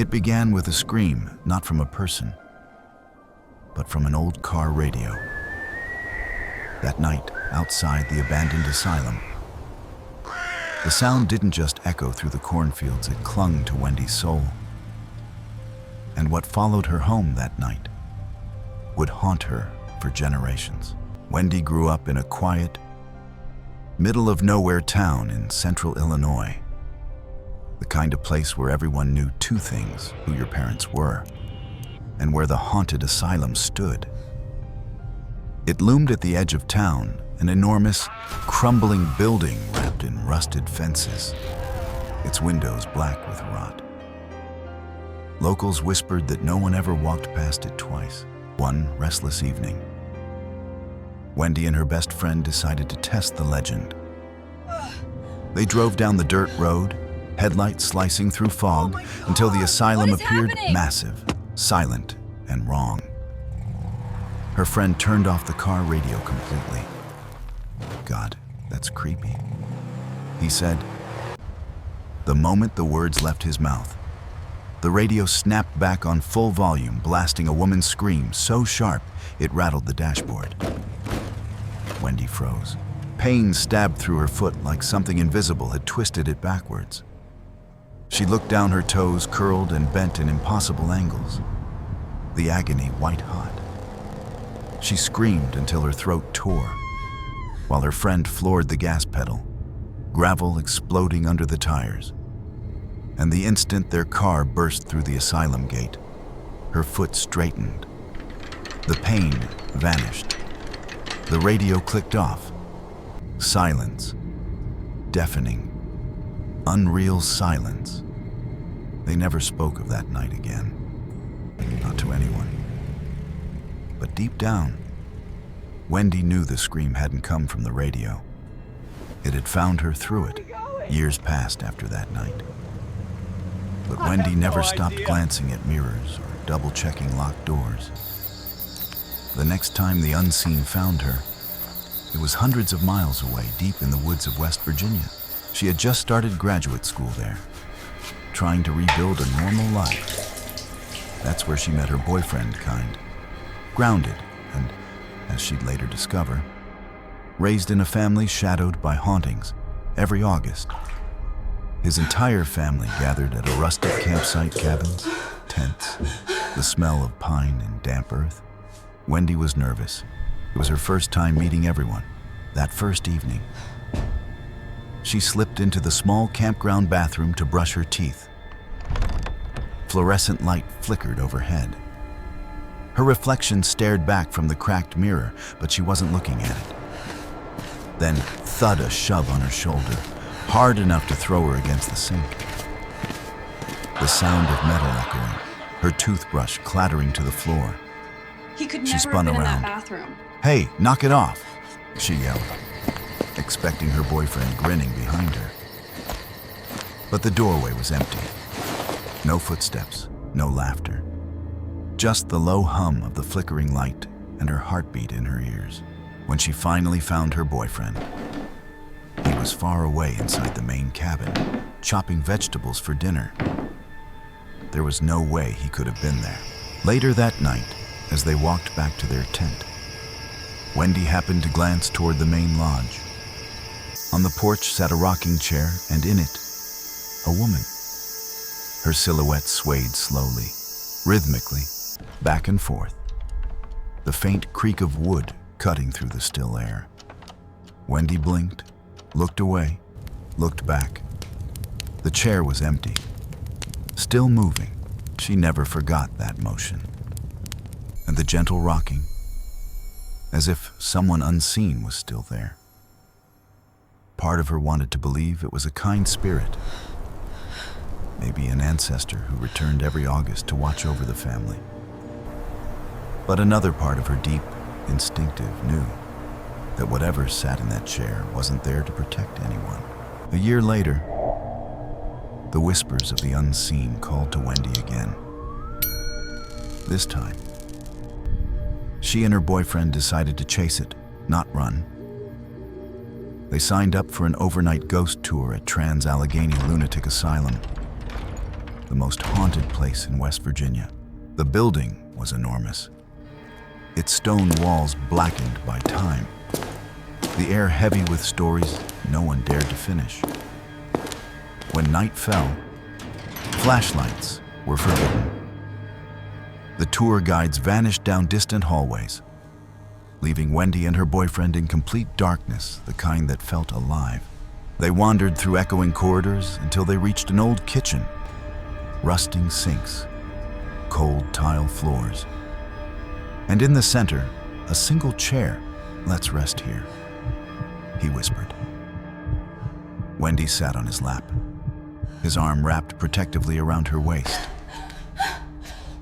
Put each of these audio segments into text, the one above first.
It began with a scream, not from a person, but from an old car radio. That night, outside the abandoned asylum, the sound didn't just echo through the cornfields, it clung to Wendy's soul. And what followed her home that night would haunt her for generations. Wendy grew up in a quiet, middle-of-nowhere town in central Illinois. The kind of place where everyone knew two things: who your parents were, and where the haunted asylum stood. It loomed at the edge of town, an enormous, crumbling building wrapped in rusted fences, its windows black with rot. Locals whispered that no one ever walked past it twice. One restless evening, Wendy and her best friend decided to test the legend. They drove down the dirt road, headlights slicing through fog, until the asylum appeared massive, silent, and wrong. Her friend turned off the car radio completely. "God, that's creepy," he said. The moment the words left his mouth, the radio snapped back on full volume, blasting a woman's scream so sharp it rattled the dashboard. Wendy froze. Pain stabbed through her foot like something invisible had twisted it backwards. She looked down, her toes curled and bent in impossible angles, the agony white-hot. She screamed until her throat tore, while her friend floored the gas pedal, gravel exploding under the tires. And the instant their car burst through the asylum gate, her foot straightened. The pain vanished. The radio clicked off. Silence. Deafening. Unreal silence. They never spoke of that night again. Not to anyone. But deep down, Wendy knew the scream hadn't come from the radio. It had found her through it. Years passed after that night. But Wendy never stopped glancing at mirrors or double-checking locked doors. The next time the unseen found her, it was hundreds of miles away, deep in the woods of West Virginia. She had just started graduate school there, trying to rebuild a normal life. That's where she met her boyfriend, kind. Grounded, and, as she'd later discover, raised in a family shadowed by hauntings. Every August, his entire family gathered at a rustic campsite, cabins, tents, the smell of pine and damp earth. Wendy was nervous. It was her first time meeting everyone. That first evening, she slipped into the small campground bathroom to brush her teeth. Fluorescent light flickered overhead. Her reflection stared back from the cracked mirror, but she wasn't looking at it. Then, thud, a shove on her shoulder, hard enough to throw her against the sink. The sound of metal echoing, her toothbrush clattering to the floor. He could She never spun have been around. in that bathroom. "Hey, knock it off," she yelled, expecting her boyfriend grinning behind her. But the doorway was empty. No footsteps, no laughter. Just the low hum of the flickering light and her heartbeat in her ears. When she finally found her boyfriend, he was far away inside the main cabin, chopping vegetables for dinner. There was no way he could have been there. Later that night, as they walked back to their tent, Wendy happened to glance toward the main lodge. On the porch sat a rocking chair, and in it, a woman. Her silhouette swayed slowly, rhythmically, back and forth, the faint creak of wood cutting through the still air. Wendy blinked, looked away, looked back. The chair was empty, still moving. She never forgot that motion. And the gentle rocking, as if someone unseen was still there. Part of her wanted to believe it was a kind spirit, maybe an ancestor who returned every August to watch over the family. But another part of her, deep, instinctive, knew that whatever sat in that chair wasn't there to protect anyone. A year later, the whispers of the unseen called to Wendy again. This time, she and her boyfriend decided to chase it, not run. They signed up for an overnight ghost tour at Trans-Allegheny Lunatic Asylum. the most haunted place in West Virginia. The building was enormous, its stone walls blackened by time, the air heavy with stories no one dared to finish. When night fell, flashlights were forbidden. The tour guides vanished down distant hallways, leaving Wendy and her boyfriend in complete darkness, the kind that felt alive. They wandered through echoing corridors until they reached an old kitchen, rusting sinks, cold tile floors, and in the center, a single chair. "Let's rest here," he whispered. Wendy sat on his lap, his arm wrapped protectively around her waist.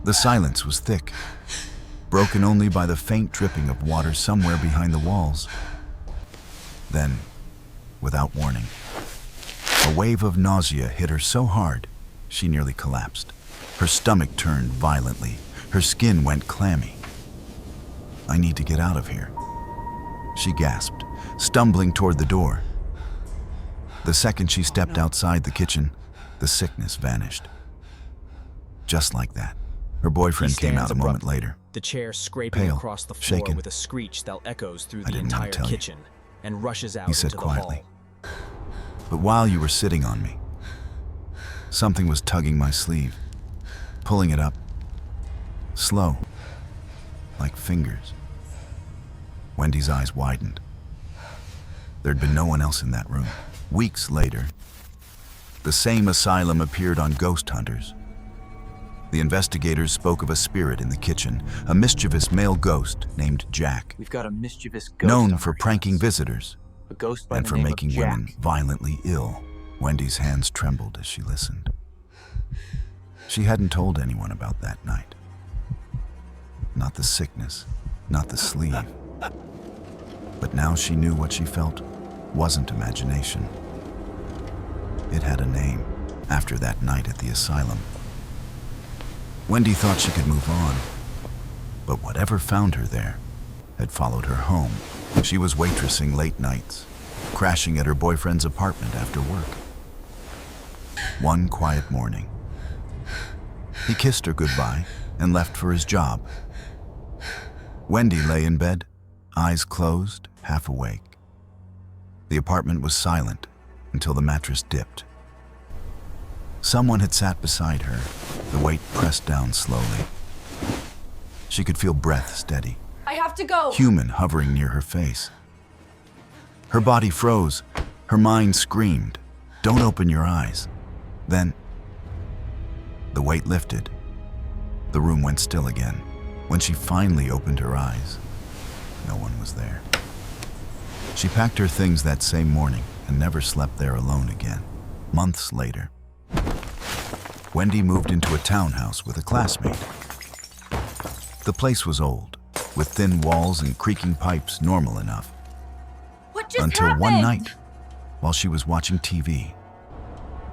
The silence was thick, broken only by the faint dripping of water somewhere behind the walls. Then, without warning, a wave of nausea hit her so hard, she nearly collapsed. Her stomach turned violently, her skin went clammy. "I need to get out of here," she gasped, stumbling toward the door. The second she stepped outside the kitchen, the sickness vanished. Just like that. Her boyfriend came out a moment later, the chair scraping pale, across the floor shaken. with a screech that echoes through "I the didn't want entire to tell you," kitchen and rushes out he said into the quietly. hall. "But while you were sitting on me, something was tugging my sleeve, pulling it up, slow, like fingers." Wendy's eyes widened. There'd been no one else in that room. Weeks later, the same asylum appeared on Ghost Hunters. The investigators spoke of a spirit in the kitchen, a mischievous male ghost named Jack, We've got a mischievous ghost known on for our pranking hands. visitors A ghost by and the for name of making Jack. women violently ill. Wendy's hands trembled as she listened. She hadn't told anyone about that night. Not the sickness, not the sleeve. But now she knew what she felt wasn't imagination. It had a name after that night at the asylum. Wendy thought she could move on, but whatever found her there had followed her home. She was waitressing late nights, crashing at her boyfriend's apartment after work. One quiet morning, he kissed her goodbye and left for his job. Wendy lay in bed, eyes closed, half awake. The apartment was silent until the mattress dipped. Someone had sat beside her, the weight pressed down slowly. She could feel breath steady, I have to go. human hovering near her face. Her body froze, her mind screamed, "Don't open your eyes." Then, the weight lifted. The room went still again. When she finally opened her eyes, no one was there. She packed her things that same morning and never slept there alone again. Months later, Wendy moved into a townhouse with a classmate. The place was old, with thin walls and creaking pipes normal enough. What just Until happened? one night, while she was watching TV,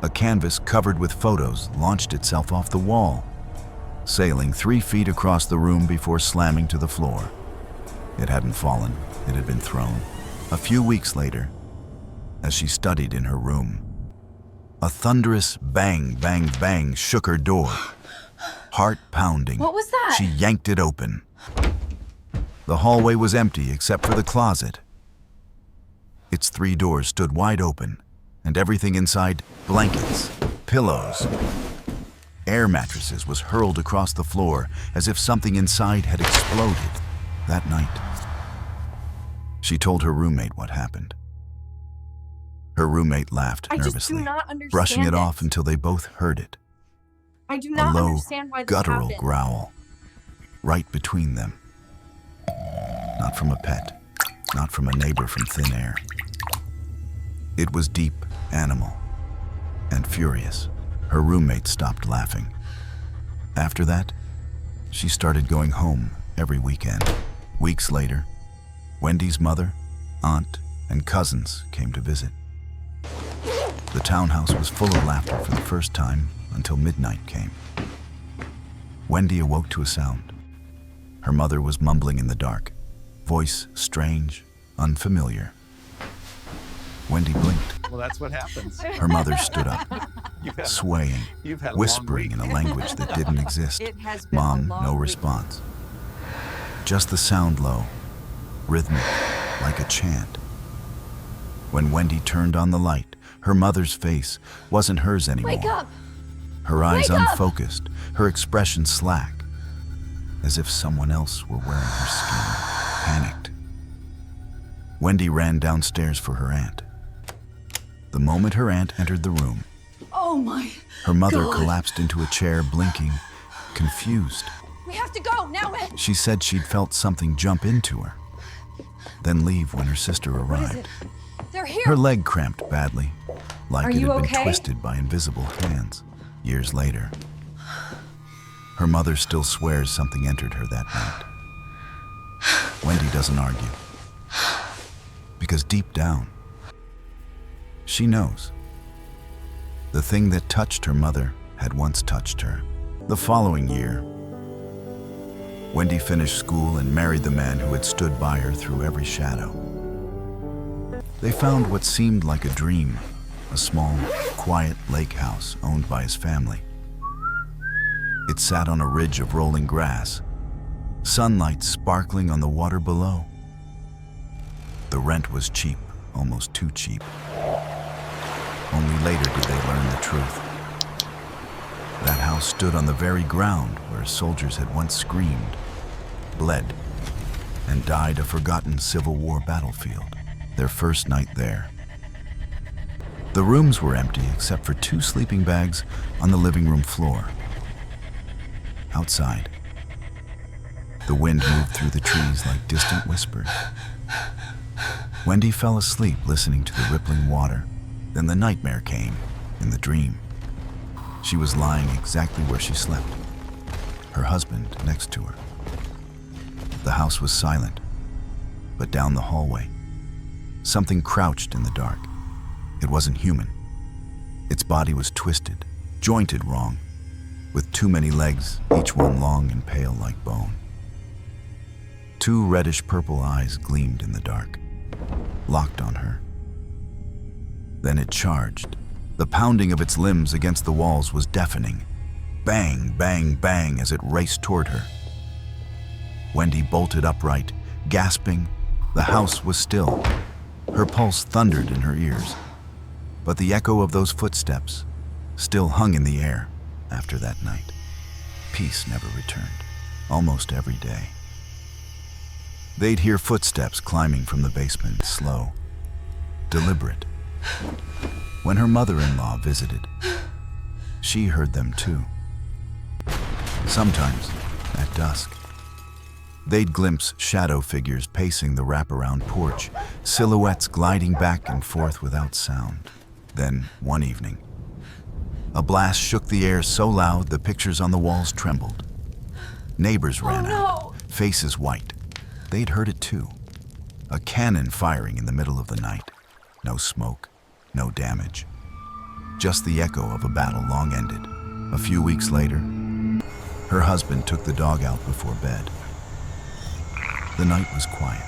a canvas covered with photos launched itself off the wall, sailing 3 feet across the room before slamming to the floor. It hadn't fallen, it had been thrown. A few weeks later, as she studied in her room, a thunderous bang, bang, bang shook her door. Heart pounding, What was that? she yanked it open. The hallway was empty except for the closet. Its 3 doors stood wide open, and everything inside, blankets, pillows, air mattresses, was hurled across the floor as if something inside had exploded that night. She told her roommate what happened. Her roommate laughed I just do nervously, not understand brushing it it. off until they both heard it. I do A not low, understand why this guttural happened. growl, right between them. Not from a pet, not from a neighbor from thin air. It was deep, animal, and furious. Her roommate stopped laughing. After that, she started going home every weekend. Weeks later, Wendy's mother, aunt, and cousins came to visit. The townhouse was full of laughter for the first time until midnight came. Wendy awoke to a sound. Her mother was mumbling in the dark, voice strange, unfamiliar. Wendy blinked. Well, that's what happens. Her mother stood up, swaying, whispering in a language that didn't exist. It has been a Mom, long no week. response. Just the sound low, rhythmic, like a chant. When Wendy turned on the light, her mother's face wasn't hers anymore. Wake up! Her eyes Wake up! unfocused, her expression slack, as if someone else were wearing her skin. Panicked, Wendy ran downstairs for her aunt. The moment her aunt entered the room, Oh my... her mother God. collapsed into a chair, blinking, confused. We have to go, now! She said she'd felt something jump into her, then leave when her sister What is arrived. it? They're here! Her leg cramped badly, like Are it you had been okay? twisted by invisible hands. Years later, her mother still swears something entered her that night. Wendy doesn't argue, because deep down, she knows the thing that touched her mother had once touched her. The following year, Wendy finished school and married the man who had stood by her through every shadow. They found what seemed like a dream, a small, quiet lake house owned by his family. It sat on a ridge of rolling grass, sunlight sparkling on the water below. The rent was cheap, almost too cheap. Only later did they learn the truth. That house stood on the very ground where soldiers had once screamed, bled, and died a forgotten Civil War battlefield. Their first night there. The rooms were empty except for 2 sleeping bags on the living room floor. Outside, the wind moved through the trees like distant whispers. Wendy fell asleep listening to the rippling water. Then the nightmare came, in the dream. She was lying exactly where she slept, her husband next to her. The house was silent, but down the hallway, something crouched in the dark. It wasn't human. Its body was twisted, jointed wrong, with too many legs, each one long and pale like bone. 2 reddish-purple eyes gleamed in the dark, locked on her. Then it charged. The pounding of its limbs against the walls was deafening. Bang, bang, bang as it raced toward her. Wendy bolted upright, gasping. The house was still. Her pulse thundered in her ears. But the echo of those footsteps still hung in the air after that night. Peace never returned, almost every day. They'd hear footsteps climbing from the basement, slow, deliberate. When her mother-in-law visited, she heard them too. Sometimes, at dusk, they'd glimpse shadow figures pacing the wraparound porch, silhouettes gliding back and forth without sound. Then, one evening, a blast shook the air so loud the pictures on the walls trembled. Neighbors ran out, faces white. They'd heard it too. A cannon firing in the middle of the night. No smoke, no damage. Just the echo of a battle long ended. A few weeks later, her husband took the dog out before bed. The night was quiet.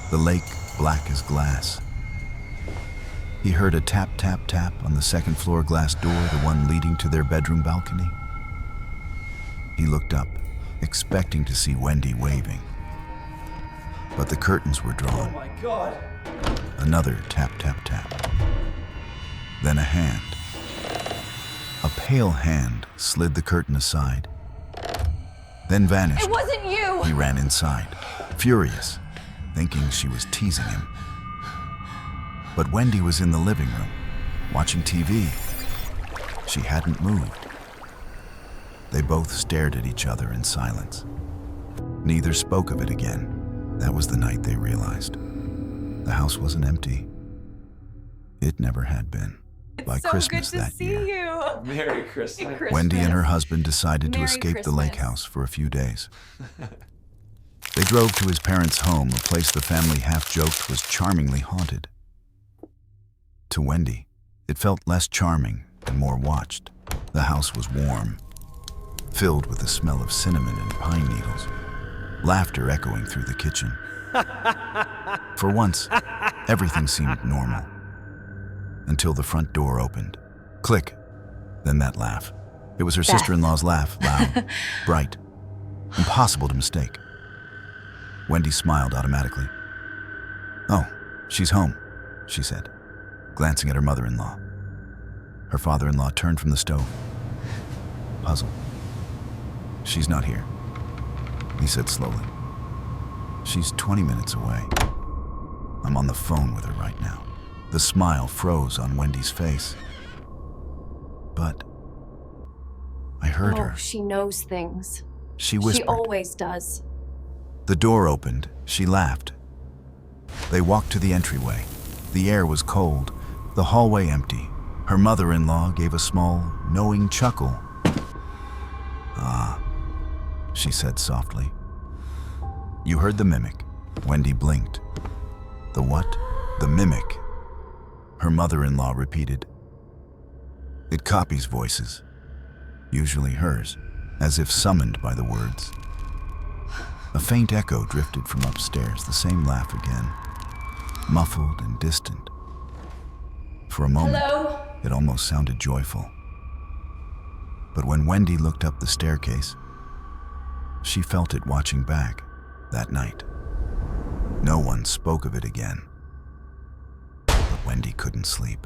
The lake black as glass. He heard a tap, tap, tap on the second-floor glass door, the one leading to their bedroom balcony. He looked up, expecting to see Wendy waving. But the curtains were drawn. Oh my God! Another tap, tap, tap. Then a hand. A pale hand slid the curtain aside, then vanished. It wasn't you! He ran inside, furious, thinking she was teasing him. But Wendy was in the living room, watching TV. She hadn't moved. They both stared at each other in silence. Neither spoke of it again. That was the night they realized. The house wasn't empty. It never had been. By so Christmas good to that see year, you. Merry Christmas. Christmas. Wendy and her husband decided to Merry escape the lake Christmas. house for a few days. They drove to his parents' home, a place the family half-joked was charmingly haunted. To Wendy, it felt less charming and more watched. The house was warm, filled with the smell of cinnamon and pine needles, laughter echoing through the kitchen. For once, everything seemed normal, until the front door opened. Click. Then that laugh. It was her sister-in-law's laugh, loud, bright, impossible to mistake. Wendy smiled automatically. "Oh, she's home," she said, glancing at her mother-in-law. Her father-in-law turned from the stove, puzzled. "She's not here," he said slowly. "She's 20 minutes away. I'm on the phone with her right now." The smile froze on Wendy's face. "But I heard her," she knows things. she whispered. She always does. The door opened. She laughed. They walked to the entryway. The air was cold, the hallway empty. Her mother-in-law gave a small, knowing chuckle. "Ah," she said softly. "You heard the mimic." Wendy blinked. "The what?" "The mimic," her mother-in-law repeated. "It copies voices, usually hers, as if summoned by the words." A faint echo drifted from upstairs, the same laugh again, muffled and distant. For a moment, Hello? it almost sounded joyful. But when Wendy looked up the staircase, she felt it watching back that night. No one spoke of it again. But Wendy couldn't sleep.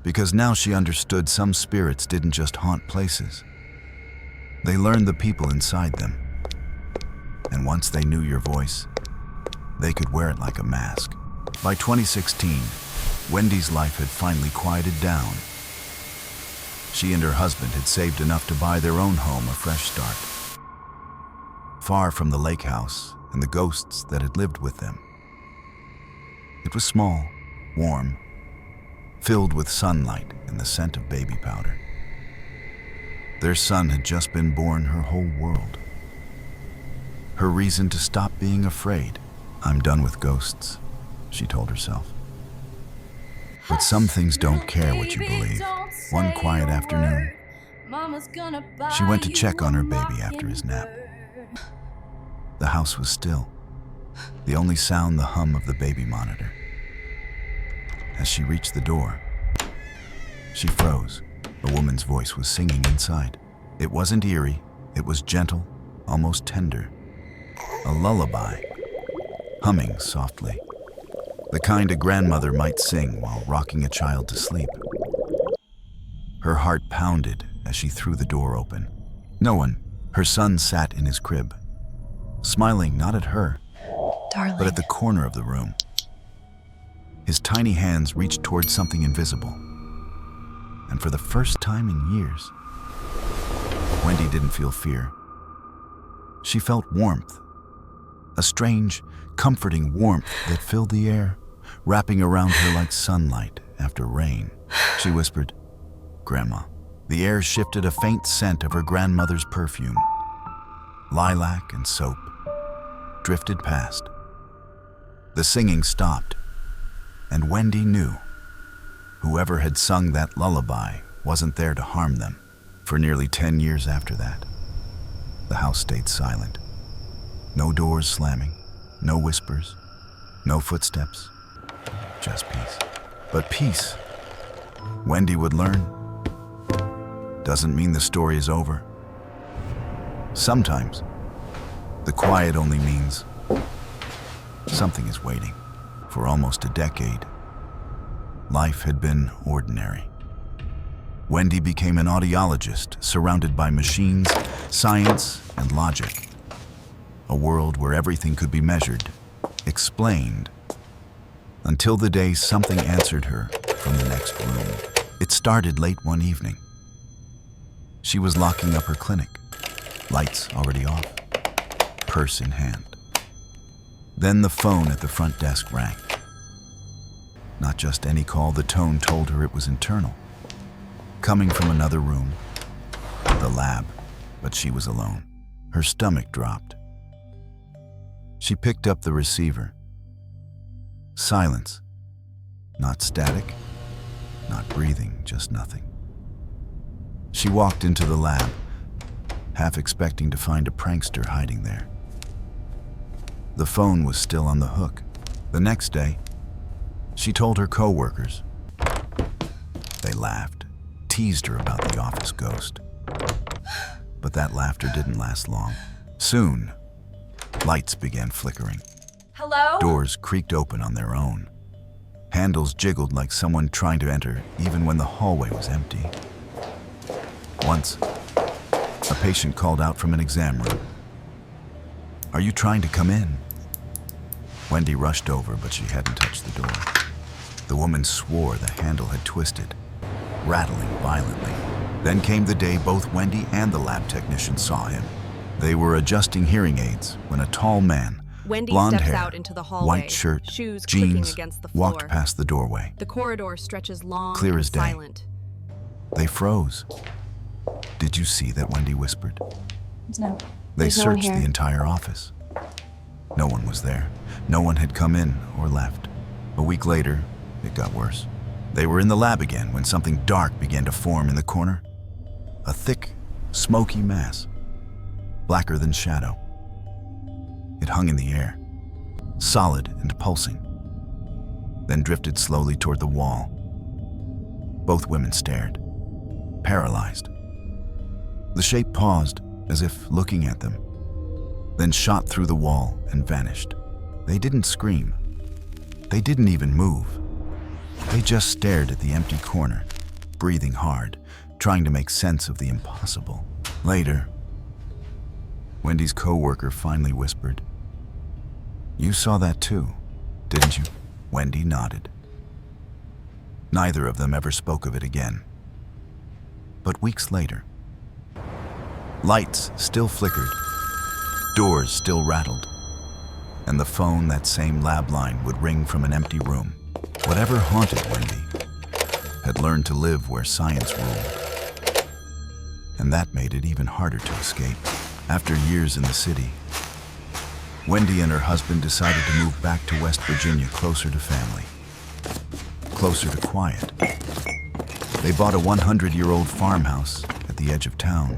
Because now she understood some spirits didn't just haunt places. They learned the people inside them. And once they knew your voice, they could wear it like a mask. By 2016, Wendy's life had finally quieted down. She and her husband had saved enough to buy their own home, a fresh start. Far from the lake house and the ghosts that had lived with them. It was small, warm, filled with sunlight and the scent of baby powder. Their son had just been born, her whole world. Her reason to stop being afraid. "I'm done with ghosts," she told herself. But some things don't care what you believe. One quiet afternoon, she went to check on her baby after his nap. The house was still. The only sound, the hum of the baby monitor. As she reached the door, she froze. A woman's voice was singing inside. It wasn't eerie, it was gentle, almost tender. A lullaby, humming softly. The kind a grandmother might sing while rocking a child to sleep. Her heart pounded as she threw the door open. No one. Her son sat in his crib, smiling not at her, Darling. but at the corner of the room. His tiny hands reached towards something invisible. And for the first time in years, Wendy didn't feel fear. She felt warmth. A strange, comforting warmth that filled the air, wrapping around her like sunlight after rain. She whispered, "Grandma." The air shifted, a faint scent of her grandmother's perfume. Lilac and soap drifted past. The singing stopped, and Wendy knew whoever had sung that lullaby wasn't there to harm them. For nearly 10 years after that, the house stayed silent. No doors slamming, no whispers, no footsteps, just peace. But peace, Wendy would learn, doesn't mean the story is over. Sometimes, the quiet only means something is waiting. For almost a decade, life had been ordinary. Wendy became an audiologist, surrounded by machines, science, and logic. A world where everything could be measured, explained, until the day something answered her from the next room. It started late one evening. She was locking up her clinic, lights already off, purse in hand. Then the phone at the front desk rang. Not just any call, the tone told her it was internal. Coming from another room, the lab, but she was alone. Her stomach dropped. She picked up the receiver. Silence. Not static, not breathing, just nothing. She walked into the lab, half expecting to find a prankster hiding there. The phone was still on the hook. The next day, she told her co-workers. They laughed, teased her about the office ghost. But that laughter didn't last long. Soon, lights began flickering. Hello? Doors creaked open on their own. Handles jiggled like someone trying to enter, even when the hallway was empty. Once, a patient called out from an exam room. "Are you trying to come in?" Wendy rushed over, but she hadn't touched the door. The woman swore the handle had twisted, rattling violently. Then came the day both Wendy and the lab technician saw him. They were adjusting hearing aids when a tall man, Wendy blonde steps hair, out into the hallway, white shirt, shoes clicking jeans, against the floor. walked past the doorway. The corridor stretches long Clear and as day. silent. They froze. "Did you see that?" Wendy whispered. No. They There's no one searched here. the entire office. No one was there. No one had come in or left. A week later, it got worse. They were in the lab again when something dark began to form in the corner. A thick, smoky mass, blacker than shadow. It hung in the air, solid and pulsing, then drifted slowly toward the wall. Both women stared, paralyzed. The shape paused, as if looking at them, then shot through the wall and vanished. They didn't scream. They didn't even move. They just stared at the empty corner, breathing hard, trying to make sense of the impossible. Later, Wendy's co-worker finally whispered, "You saw that too, didn't you?" Wendy nodded. Neither of them ever spoke of it again. But weeks later, lights still flickered, doors still rattled, and the phone, that same lab line, would ring from an empty room. Whatever haunted Wendy had learned to live where science ruled. And that made it even harder to escape. After years in the city, Wendy and her husband decided to move back to West Virginia, closer to family, closer to quiet. They bought a 100-year-old farmhouse at the edge of town.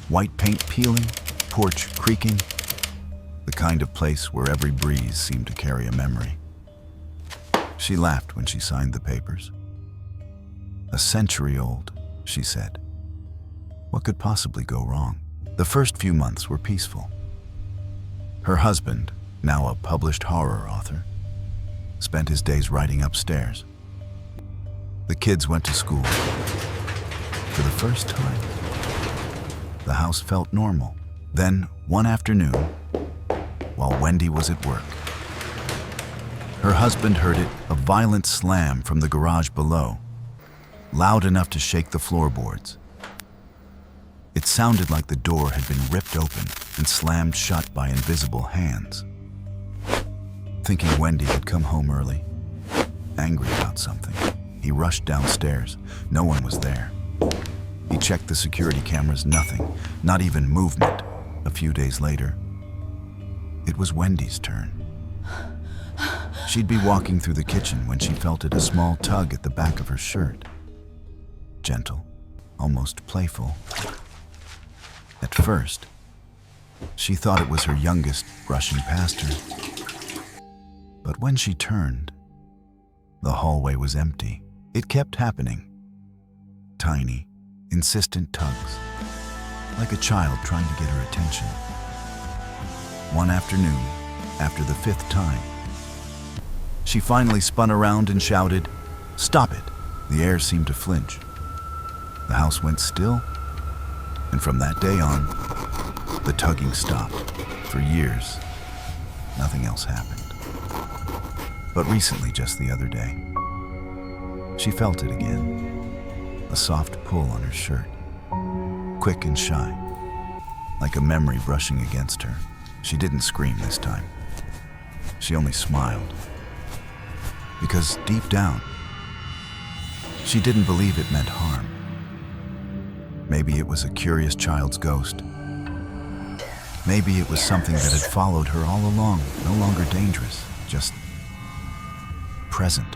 White paint peeling, porch creaking, the kind of place where every breeze seemed to carry a memory. She laughed when she signed the papers. "A century old," she said. What could possibly go wrong? The first few months were peaceful. Her husband, now a published horror author, spent his days writing upstairs. The kids went to school. For the first time, the house felt normal. Then, one afternoon, while Wendy was at work, her husband heard it, a violent slam from the garage below, loud enough to shake the floorboards. It sounded like the door had been ripped open and slammed shut by invisible hands. Thinking Wendy had come home early, angry about something, he rushed downstairs. No one was there. He checked the security cameras, nothing, not even movement. A few days later, it was Wendy's turn. She'd be walking through the kitchen when she felt a small tug at the back of her shirt. Gentle, almost playful. At first, she thought it was her youngest brushing past her. But when she turned, the hallway was empty. It kept happening. Tiny, insistent tugs, like a child trying to get her attention. One afternoon, after the 5th time, she finally spun around and shouted, "Stop it!" The air seemed to flinch. The house went still, and from that day on, the tugging stopped. For years, nothing else happened. But recently, just the other day, she felt it again. A soft pull on her shirt, quick and shy, like a memory brushing against her. She didn't scream this time. She only smiled. Because deep down, she didn't believe it meant harm. Maybe it was a curious child's ghost. Maybe it was something that had followed her all along, no longer dangerous, just present.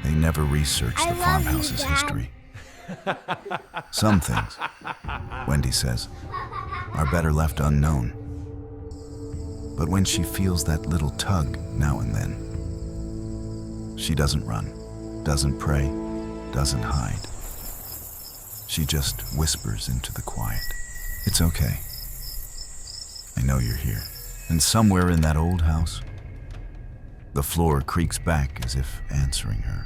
They never researched the farmhouse's history. Some things, Wendy says, are better left unknown. But when she feels that little tug now and then, she doesn't run, doesn't pray, doesn't hide. She just whispers into the quiet. It's okay. I know you're here. And somewhere in that old house, the floor creaks back as if answering her.